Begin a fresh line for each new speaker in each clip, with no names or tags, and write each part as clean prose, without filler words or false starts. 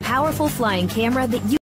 Powerful flying camera that you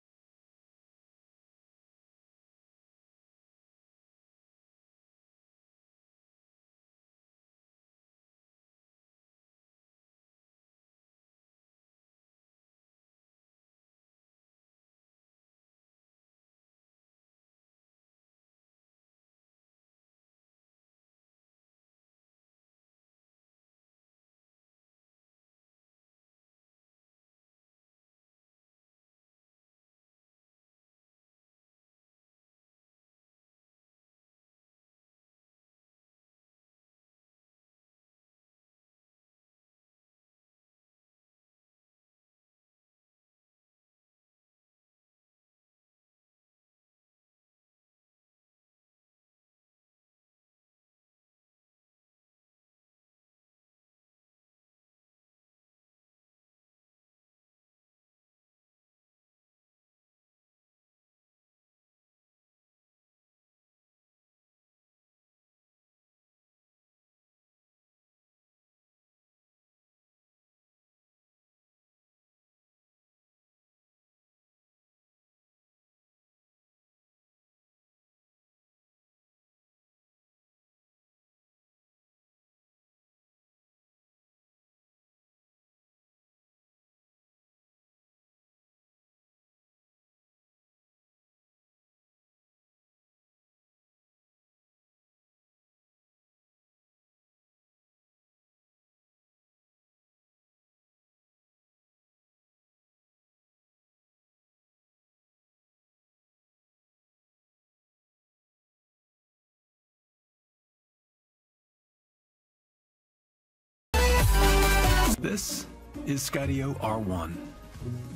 This is Skydio R1.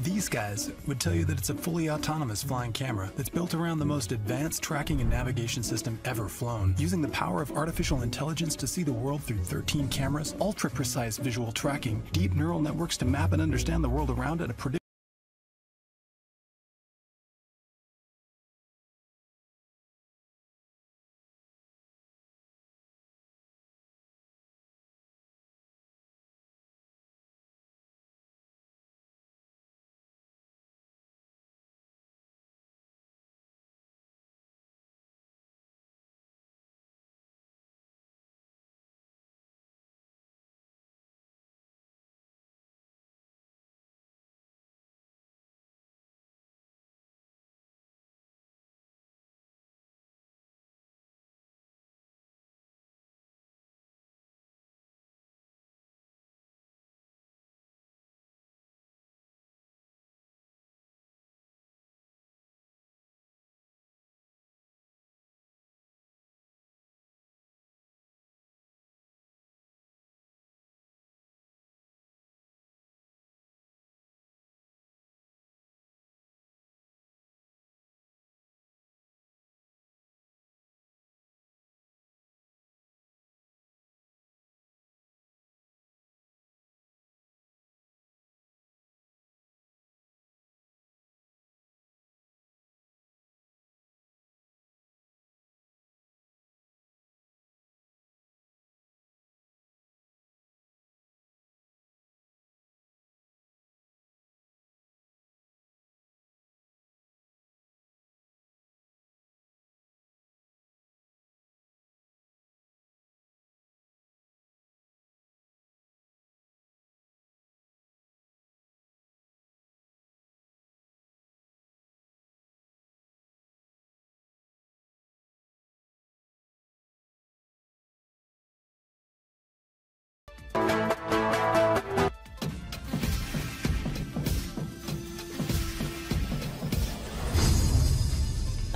These guys would tell you that it's a fully autonomous flying camera that's built around the most advanced tracking and navigation system ever flown, using the power of artificial intelligence to see the world through 13 cameras, ultra-precise visual tracking, deep neural networks to map and understand the world around at a predictable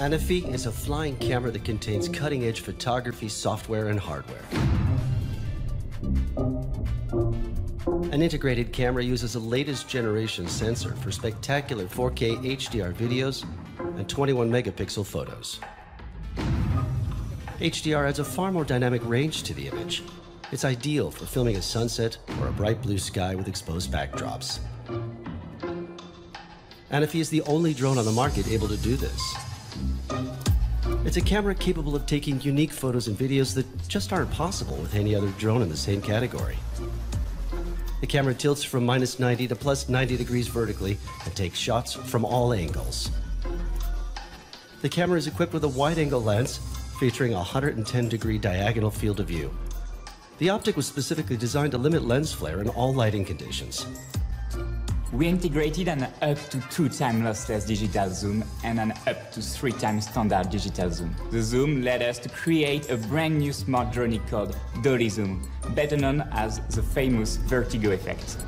Anafi is a flying camera that contains cutting-edge photography software and hardware. An integrated camera uses a latest generation sensor for spectacular 4K HDR videos and 21 megapixel photos. HDR adds a far more dynamic range to the image. It's ideal for filming a sunset or a bright blue sky with exposed backdrops. Anafi is the only drone on the market able to do this. It's a camera capable of taking unique photos and videos that just aren't possible with any other drone in the same category. The camera tilts from -90 to +90 degrees vertically and takes shots from all angles. The camera is equipped with a wide-angle lens featuring a 110-degree diagonal field of view. The optic was specifically designed to limit lens flare in all lighting conditions.
We integrated an up to 2 times lossless digital zoom and an up to 3 times standard digital zoom. The zoom led us to create a brand new smart drone called Dolly Zoom, better known as the famous vertigo effect.